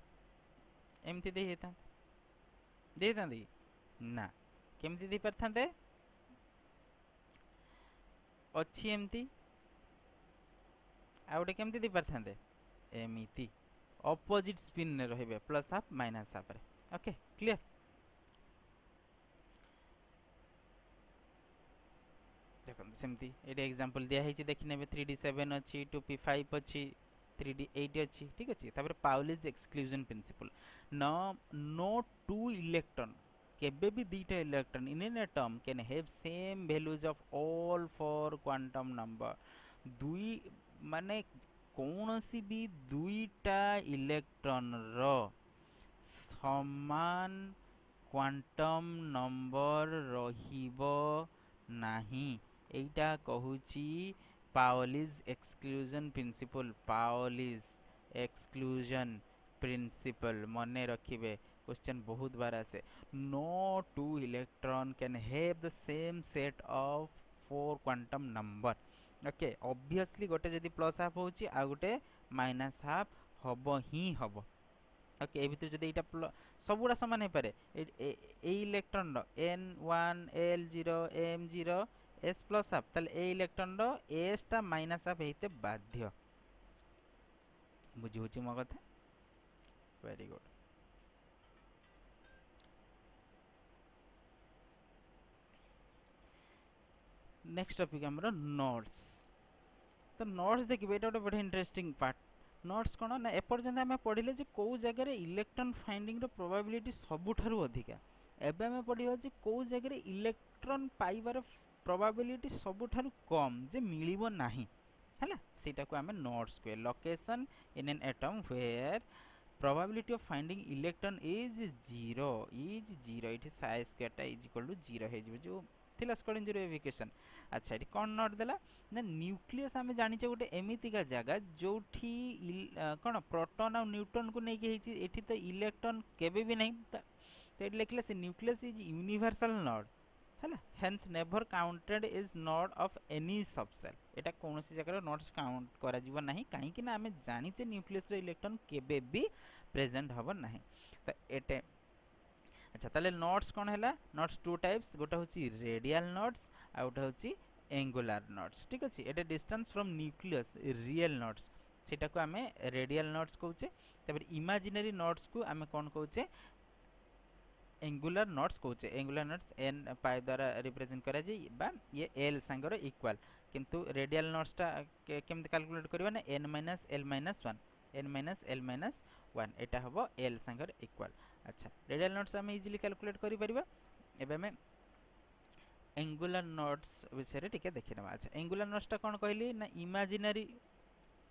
एमिति देई हैतांता देई थांते ना केमिति देई परथांते अच्छी एमती आ गोटे केमती दे पारथांते एमिति ऑपोजिट स्पिन ने रहिबे प्लस हाफ माइनस हाफ रे ओके क्लियर देखो सेमती एटे एग्जांपल दिया हेछि देखि नेबे 3d7 अछि 2p5 अछि 3d8 अछि ठीक अछि तापर Pauli's exclusion principle no two electron केबे भी दीटा electron in an atom can have same values of all four quantum number दुई माने कौनसी भी दुईटा इलेक्ट्रॉन रो समान क्वांटम नंबर रहिबो नाही एटा कहूची Pauli's exclusion principle Pauli's exclusion principle मने रखिबे क्वेश्चन बहुत बार आसे no two electron can have the same set of four quantum number okay obviously गोटे जदी प्लस हाफ होची आ गोटे माइनस हाफ हबो ही हबो ओके ए भितर जदी एटा सबुडा समान हे पारे ए इलेक्ट्रॉन रो n1 l0 m0 s plus half तले ए इलेक्ट्रॉन रो s टा माइनस हाफ हेते बाध्य बुझी होची म कथा वेरी गुड नेक्स्ट टॉपिक हमरो नोट्स तो नोट्स देखिबे एटा गोटे बडे इंटरेस्टिंग पार्ट नोट्स कोन ना एपर्यंत आमे पढिले जे को जगह रे इलेक्ट्रॉन फाइंडिंग रो प्रोबेबिलिटी सबुठारु अधिका एबे आमे पढिबा जे को जगह रे इलेक्ट्रॉन पाइबार प्रोबेबिलिटी सबुठारु कम जे मिलिबो नाही हैला सेटा को आमे नोट्स को location in an atom where probability of finding electron is 0 इठी psi square टा इज इक्वल टू 0 हे जिवो जो थिला स्कोडिंग इक्वेशन अच्छा एटी कोन नोट देला ना न्यूक्लियस आमे जानि छ गोटे एमिति का जगह जोठी कोन प्रोटॉन और न्यूट्रॉन को नै के हेछि एठी त इलेक्ट्रॉन केबे भी नै त एटी लिखले से न्यूक्लियस इज यूनिवर्सल नोड हैला hence never counted is node of any subshell एटा कोनोसी जगह नोड्स काउंट करा जीव नाही काहे कि ना आमे जानि छ न्यूक्लियस रे इलेक्ट्रॉन केबे भी प्रेजेंट हबो नाही त एटे अच्छा ताले नोड्स कोन हैला नोड्स टू टाइप्स गोटा होची रेडियल नोड्स आ गोटा होची एंगुलर नोड्स ठीक अछि एटे distance from nucleus real nodes सेटा को आमे रेडियल नोड्स कहउचे तबे इमेजिनरी नोड्स को आमे कोन कहउचे एंगुलर नोड्स कहउचे एंगुलर नोड्स n पाई द्वारा रिप्रेजेंट करा जे बा ये l संगर इक्वल किंतु रेडियल नोड्स ता केमते कैलकुलेट करबा ना n l - 1 एटा हबो l संगर इक्वल अच्छा रेडियल नोड्स हम इजीली कैलकुलेट करि परिबा एबे में एंगुलर नोट्स विषय टिके देखि नबा। अच्छा एंगुलर नोट्स टा कोन कहली ना imaginary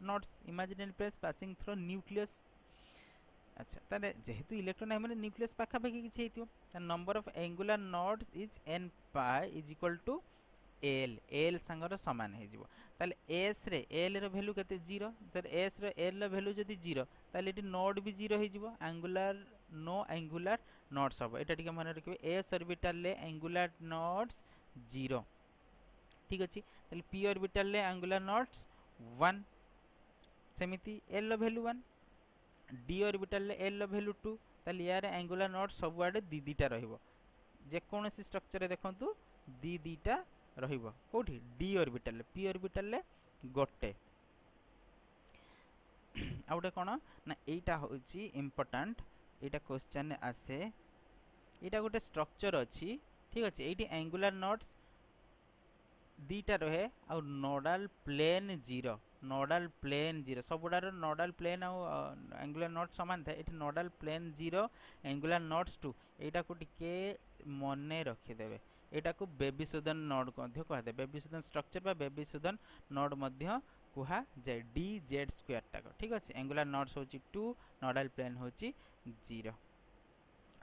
notes, imaginary place passing through nucleus. अच्छा ताले जेहेतु इलेक्ट्रॉन है माने न्यूक्लियस पाखा पाखी किछि हेतियो, the number of angular nodes is n पाई is equal to l, l संगर समान हे जिवो। ताले एस रे एल रो वैल्यू केते 0, सर एस रो एल रो वैल्यू जदी 0 ताले एटी नोड भी 0 हे जिवो, एंगुलर नो एंगुलर नोट्स हबो। एटा टिके मन रखिबे एस ऑर्बिटल ले एंगुलर नोट्स 0 ठीक अछि। ताले पी ऑर्बिटल ले एंगुलर नोट्स 1 सेमिति एल रो वैल्यू 1, डी ऑर्बिटल ले एल रो वैल्यू 2 ताले यार एंगुलर नोट्स सब आडे दी दीटा रहिबो। जे कोनोसी स्ट्रक्चर रे देखंतु दी दीटा रहिबो कोठी डी ऑर्बिटल, पी ऑर्बिटल ले गोटे। आ उडे कोन ना एटा होची इंपोर्टेंट, एटा क्वेश्चन आसे, एटा गोटे स्ट्रक्चर अछि ठीक अछि। एटी एंगुलर नोट्स दीटा रहे आ नोडल प्लेन 0, नोडल प्लेन 0 सबुडार नोडल प्लेन आ एंगुलर नोट समान था। एटी नोडल प्लेन 0 एंगुलर नोट्स 2 एटा को टिके मने रखि देबे। एटा को बेबी सुदन नोड मध्य कह दे, बेबी सुदन स्ट्रक्चर बा बेबी सुदन नोड मध्य कुहा जाय डी जेड स्क्वायर टाको ठीक अछि। एंगुलर नोट्स होची 2, नोडल प्लेन होची 0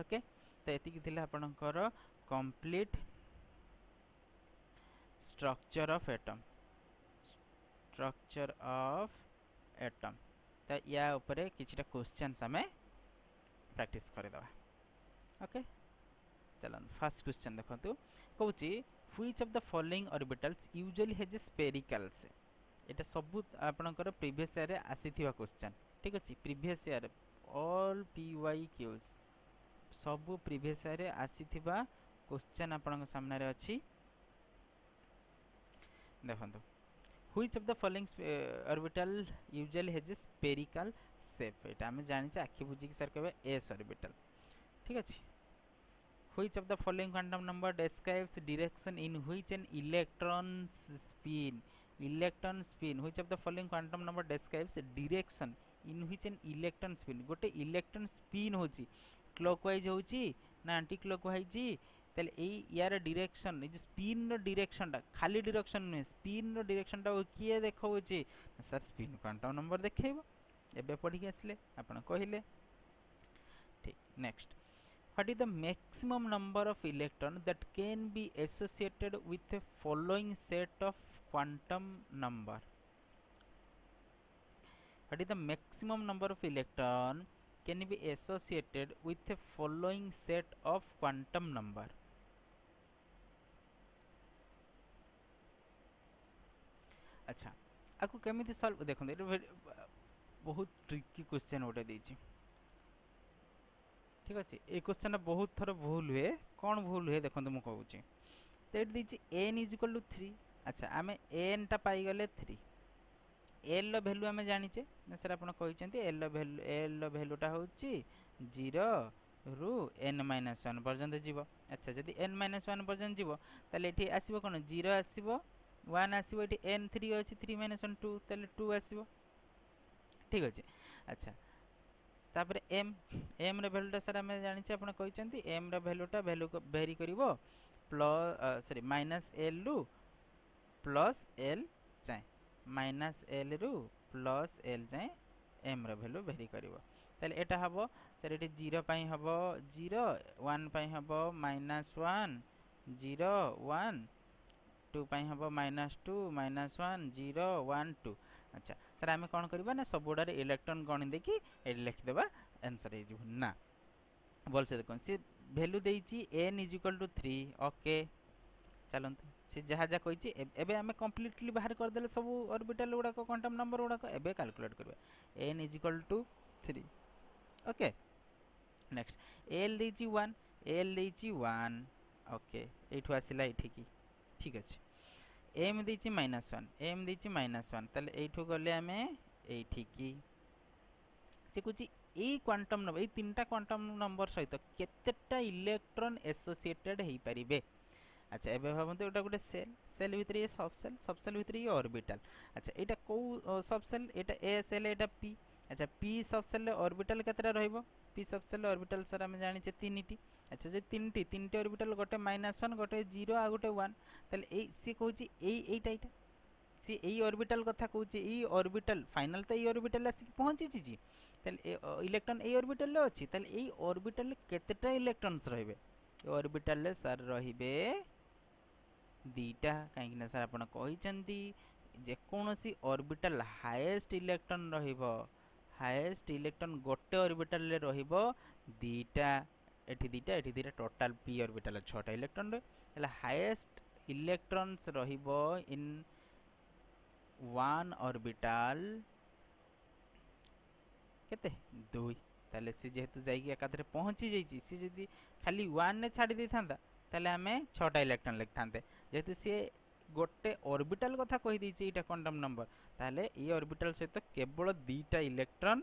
ओके। तो एति कि थिला आपनकर complete structure of atom, structure of atom. तो या ऊपर किछटा क्वेश्चंस हमें प्रैक्टिस करे दवा ओके। चलो फर्स्ट क्वेश्चन देखंतु कहूची which of the following orbitals usually has a spherical shape. एटा सब आपनकर प्रीवियस ईयर रे आसीथिबा क्वेश्चन ठीक अछि। Previous year all PYQs सब प्रीवियस ईयर रे आसीथिबा क्वेश्चन आपनक सामने रे अछि देखंतु। Which of the following orbital usually has a spherical shape. एटा हम जानि छ आखि बुझी कि सर कहबे एस ऑर्बिटल ठीक अछि। Which of the following quantum number describes direction in which an electron spin? Electron spin. Which of the following quantum number describes direction in which an electron spin? गोटे electron spin होची clockwise होची ना anti clockwise ताले एई यार direction ए जे spin रो direction टा खाली direction नुहे, spin रो direction टा किए देखौची सर स्पिन क्वांटम नंबर देखैबो एबे पढी के आसले आपण कहिले ठीक। Next what is the maximum number of electron that can be associated with the following set of quantum number? What is the maximum number of electron can be associated with the following set of quantum number? अच्छा आकु केमिति solve देखो बहुत tricky question ओटे देछि ठीक अच्छे। ये question बहुत थर भूल हुए, कौन भूल हुए देखो मुझे कहूँ तो ये दीजिए n इज इक्वल टू 3। अच्छा आम n टा पाईगले 3, l वैल्यू आम जाचे ना सर आप l वैल्यू टा हूँ 0 रु n माइनस 1 पर्यंत जीव। अच्छा जदि n माइनस 1 पर्यंत जीव ताले एठी आसीबो कोन 0 आसीबो 1 आसीबो, एठी n 3 अछि 3 माइनस 1 2 ताले 2 आसीबो ठीक अछि। अच्छा तापर m रे वैल्यूटा सर हमें जानि छ आपण कहिसंती m रे वैल्यूटा वैल्यू को वेरी करिवो प्लस सॉरी माइनस l रु प्लस l जाय, माइनस l रु प्लस l जाय m रे वैल्यू वेरी करिवो ताले एटा हबो सर एटी 0 पई हबो 0 1 पई हबो माइनस 1 0 1 2 पई हबो माइनस 2 माइनस 1 0 1 2। अच्छा सर आम कौन करवा ना सबुडार इलेक्ट्रॉन गणी देखी ये लिखिदेवा आंसर हो ना बोल से देखो सी वैल्यू देइची n is equal to 3 okay. चलंतु सी जहा जा कहिची एबे हमें कंप्लीटली बाहर कर देले सब ऑर्बिटल गुडा को क्वांटम नंबर गुडा को एबे कैलकुलेट करबे n is equal to 3 okay. Next l देइची 1 l देइची 1 ओके एठु आसिला एठी की ठीक अछि। m देइची -1 m देइची -1 ताले एठु गले हमें एठी की से कुछ ए क्वांटम नंबर ए तीनटा क्वांटम नंबर सहित केतेटा इलेक्ट्रॉन एसोसिएटेड हेई परिबे। अच्छा एबे भाबंतु एटा गुटे सेल भितरे ये सब सेल भितरे ये ऑर्बिटल। अच्छा एटा को सब cell Etah a cell Etah p। अच्छा p सब सेल ऑर्बिटल केतेटा रहइबो पी सब सेल ऑर्बिटल सर आम जाने तीन टी अच्छा जो तीन टी ऑर्बिटल गोटे -1 गोटे 0 आ गोटे 1 ताले सी कहूँ यहीटा सी यही ऑर्बिटल कथा कहूँ यही ऑर्बिटल फाइनल तो यही ऑर्बिटल आसिक पहुँची जी इलेक्ट्रॉन यही ऑर्बिटल अच्छी ताले यही ऑर्बिटल केतेटा इलेक्ट्रॉन्स रहिबे ऑर्बिटल सर रहिबे दीटा कहीं सर आपन कहिसंती जेकोसी ऑर्बिटल हाईएस्ट इलेक्ट्रॉन रहिबो हाईएस्ट इलेक्ट्रॉन गोटे ऑर्बिटल रे रहिबो दीटा एठी दीटा टोटल पी ऑर्बिटल 6टा इलेक्ट्रॉन रे हाईएस्ट इलेक्ट्रॉन्स रहिबो इन वन ऑर्बिटल केते 2 ताले सी जेहेतु जाइए एकाथरे पहुंची जाइए सी जदि खाली 1 ने छाड़ी दे थांता ताले आमे 6टा इलेक्ट्रॉन लिखथांते जेहेतु सी गोटे ऑर्बिटल कथा कहि दैछि एटा क्वांटम नंबर ताले ए ऑर्बिटल सहित केवल 2टा इलेक्ट्रॉन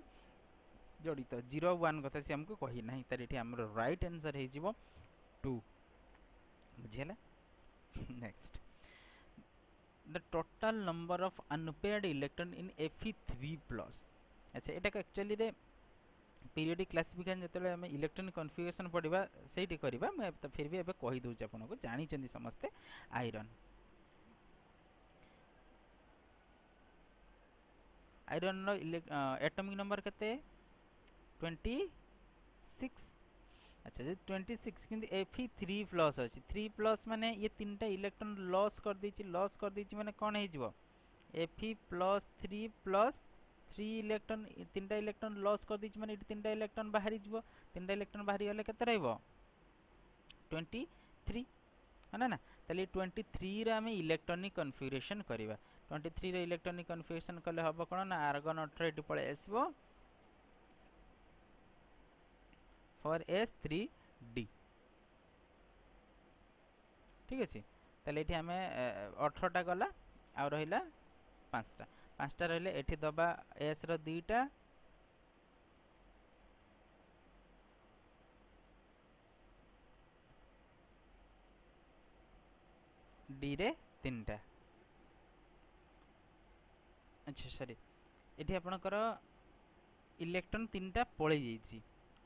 जड़ित 0 1 कथा सी हमको कहि नाही तार एठी हमर राइट आंसर हे जिवो 2 बुझियला next the total number of unpaired electron in Fe3+. अच्छा एटा एक्चुअली रे पीरियोडिक क्लासिफिकेशन जतले हम इलेक्ट्रॉनिक कन्फिगरेशन पढ़िबा सेठी करबा मैं तो फिर भी एबे कहि दउछ आपन को जानि चंदी समस्ते आयरन रो एटॉमिक नंबर केते 26 अच्छा जो 26 किंतु Fe3+ अछि 3+ माने ये तीनटा इलेक्ट्रॉन लॉस कर देछि माने कोन हे जिवो Fe+3+ इलेक्ट्रॉन तीनटा इलेक्ट्रॉन लॉस कर देछि माने तीनटा इलेक्ट्रॉन बाहरी जिवो तीनटा इलेक्ट्रॉन बाहरी गले केते रहइबो 23 है ना ताले 23 रे हमें इलेक्ट्रॉनिक कन्फिगरेशन करबा 23 रे इलेक्ट्रॉनिक कन्फिगरेशन कले हबो कोन ना आर्गन 18 एटी पळे आसीबो for S3D ठीक अछि ताले एठी हमें 18 टा गला आ रहिला 5टा रहले एठी दबा S रो 2टा D रे 3टा अच्छा सॉरी एठी आपन करो इलेक्ट्रॉन 3टा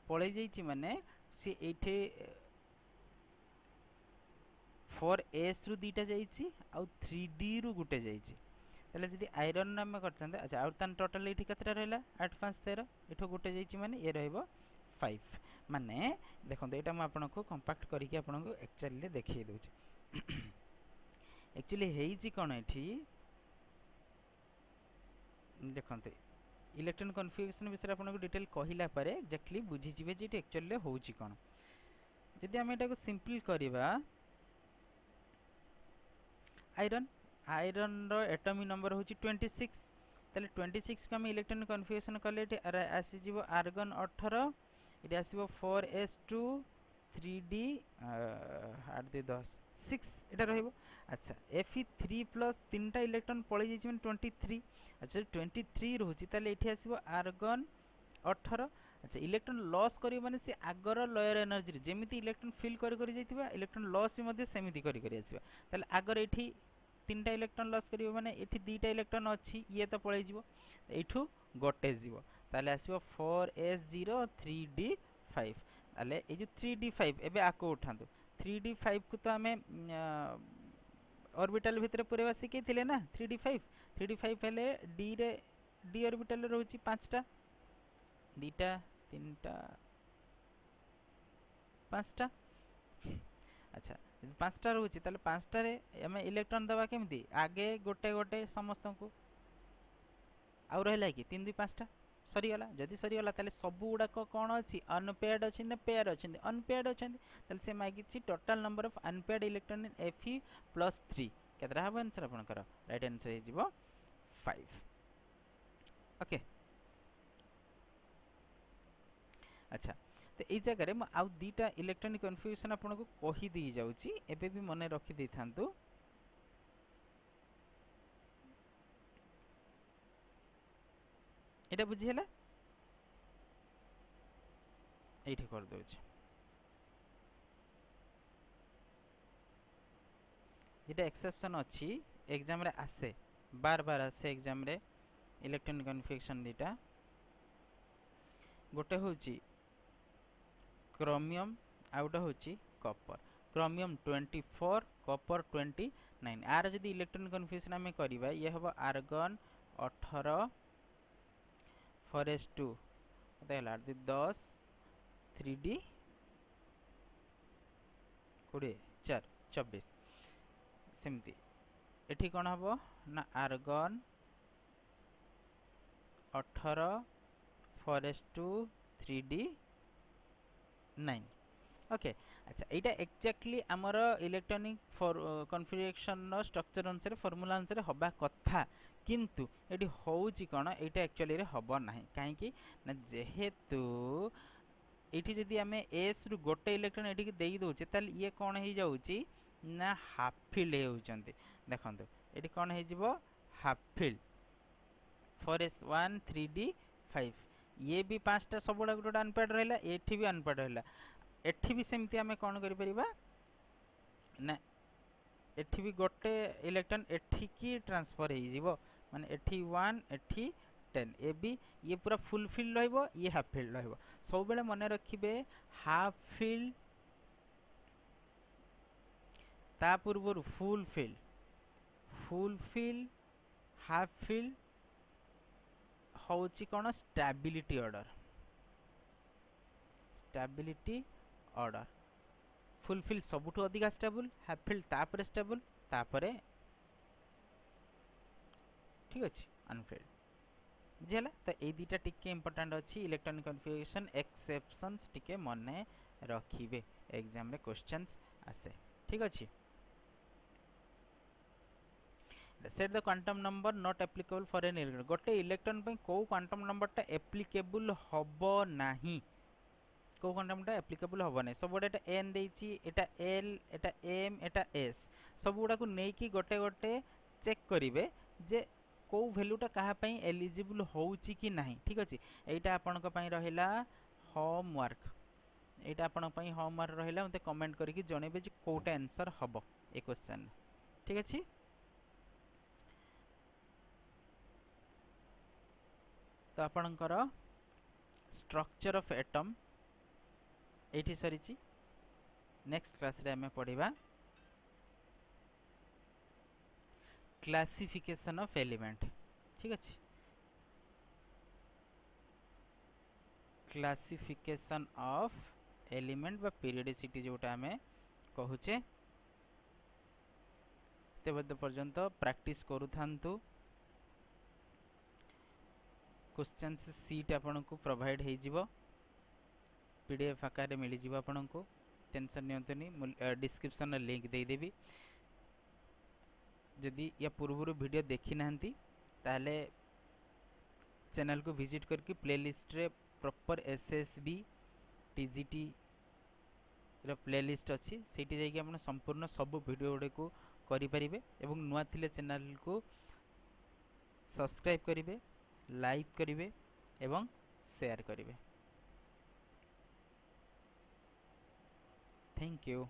पळे जाइछि माने से एठे 4s रु 2टा जाइछि आ 3d रु गुटे जाइछि तले जदि आयरन नाम करछन्ते अच्छा आ तन टोटल एठी कतरा रहला 8 5 13 एठो गुटे जाइछि माने ए रहइबो 5 माने देखंते एटा म आपन को कंपैक्ट करि के आपन को एक्चुअली देखै दोछि एक्चुअली हेइछि कोन एठी देखंते इलेक्ट्रॉन कन्फिगरेशन विषय आपन को डिटेल कहिला पारे एक्जेक्टली बुझी जिवे जे एक्चुअली होउछि कोन जदि हम एटा को सिंपल करबा आयरन रो एटॉमिक नंबर होछि 26 ताले 26 को हम इलेक्ट्रॉन कन्फिगरेशन करले एटी आसी जिवो आर्गन 18 एटी आसीबो 4s2 3d 8 दे 10 6 एटा रहइबो अच्छा Fe3+ तीनटा इलेक्ट्रॉन पळै जाइछि माने 23 अच्छा 23 रहउछि ताले एठी आसीबो आर्गन 18 अच्छा इलेक्ट्रॉन लॉस करियो माने से आगर लोअर एनर्जी जेमिति इलेक्ट्रॉन फिल करि जाइतिबा इलेक्ट्रॉन लॉस भी मध्ये सेमिति करि आसीबा ताले आगर एठी तीनटा इलेक्ट्रॉन लॉस करियो माने एठी 2टा इलेक्ट्रॉन अछि ये तो पळै जिवो एठू गोटे जिवो ताले आसीबो 4s0 3d5 ताले ए जो 3d5 एबे आको उठांतु 3d5 को तो हमें ऑर्बिटल भितर पुरेबा सिखैथिले ना 3d5 हेले d ऑर्बिटल रहउछि 5टा 2टा 3टा 5टा अच्छा 5टा रहउछि ताले 5टा रे हमें इलेक्ट्रॉन दबा केमिति आगे गोटे समस्त को आ रहला कि 3 2 5टा सरी गला जदि सरी गला ताले सबु गुडा को कोन अछि अनपेयर्ड अछि ना पेयर अछि अनपेयर्ड अछि ताले से मागिछि total number of unpaired electron in Fe+3 केतरा हबो आंसर आपन कर राइट आंसर हे जिवो 5 ओके अच्छा तो ए जगह रे म आउ 2टा इलेक्ट्रॉनिक कन्फिगरेशन आपन को कहि दी जाउछि एबे भी मने रखि दै थांतु एटा बुझी हला एठी कर दोछि जेटा एक्सेप्शन अछि एग्जाम रे आसे बार बार आसे एग्जाम रे इलेक्ट्रॉनिक कन्फिगरेशन दीटा गोटे होछि क्रोमियम आउटा होची कॉपर क्रोमियम 24 कॉपर 29 आर जदि इलेक्ट्रॉन कन्फिगरेशन आम करवा ये हम आर्गन 18 4s2 10 3d 20 4 24 सेमती एठी कौन हम ना आर्गन 18 4s2 3d 9 ओके अच्छा एटा एक्जेक्टली आमर इलेक्ट्रॉनिक कन्फिगरेशन स्ट्रक्चर अनुसार फॉर्मूला अनुसार हबा कथा किंतु एटी होउची कोन एटा एक्चुअली रे हबो नाही काहे ना जेहेतु एटी जदि आमे एस रु गोटे इलेक्ट्रॉन एटी देई दोचे ताल ये कोन हे जाउची ना हाफ फील्ड हे होचंती देखंतु एटी कोन हे जिवो हाफ फील्ड 4s1 3d 5 ये भी पांचटा सबुडा गोटे अनपेड रहला एठी भी अनपेड रहला एठी भी सेमती आमे कोन करि परिबा ना एठी भी गोटे इलेक्ट्रॉन एठी की ट्रांसफर हे जिवो माने एठी 1 एठी 10 ए भी ये पूरा फुल फील्ड रहइबो ये हाफ फील्ड रहइबो सब बेले मने रखिबे हाफ फील्ड ता पूर्व फुल फील्ड हाफ फील्ड होची कोन स्टेबिलिटी ऑर्डर फुल फील्ड सबुठु अधिका स्टेबल हाफ फील्ड तापरे स्टेबल तापरे ठीक अछि अनफील्ड बुझिला तो ए दुटा टिके इंपोर्टेंट अछि इलेक्ट्रॉनिक कन्फिगरेशन एक्सेप्शंस टिके मने रखिबे एग्जाम रे क्वेश्चंस आसे ठीक अछि set the quantum number not applicable for an electron गोटे इलेक्ट्रॉन पे को क्वांटम नंबर टा एप्लीकेबल हबो नाही को क्वांटम टा एप्लीकेबल हबो नै सब गोटे एन देछि एटा एल एटा एम एटा एस सब गुडा को नै कि गोटे गोटे चेक करिवे जे को वैल्यू टा कहा पई एलिजिबल होउची कि नाही ठीक अछि एटा आपन को पई रहिला होमवर्क एटा आपन पई होमवर्क रहिला मते कमेंट करिकि जणेबे जे कोटा आंसर हबो ए क्वेश्चन ठीक अछि तो आपणकर स्ट्रक्चर ऑफ एटम एठी सरीची नेक्स्ट क्लास रे हमें पढ़िबा क्लासिफिकेशन ऑफ एलिमेंट ठीक अछि क्लासिफिकेशन ऑफ एलिमेंट बा पीरियडिसिटी जोटा हमें कहूचे तेबद पर्यंत प्रैक्टिस करू थांतु क्वेश्चन सीट आपन को प्रोवाइड हे जिवो पीडीएफ आकार रे मिली जिवो आपन को टेंशन नियंतनी डिस्क्रिप्शन लिंक दे देबी जदि या पूर्व वीडियो देखि नांती ताले चैनल को विजिट करके प्लेलिस्ट रे प्रॉपर एसएसबी टीजीटी रो प्लेलिस्ट अछि सेठी जाई कि आपन संपूर्ण सब वीडियो गुडे को करि परिबे एवं नुआ थिले चैनल को सब्सक्राइब करिवे लाइक करिवे एवं शेयर करिवे थैंक यू।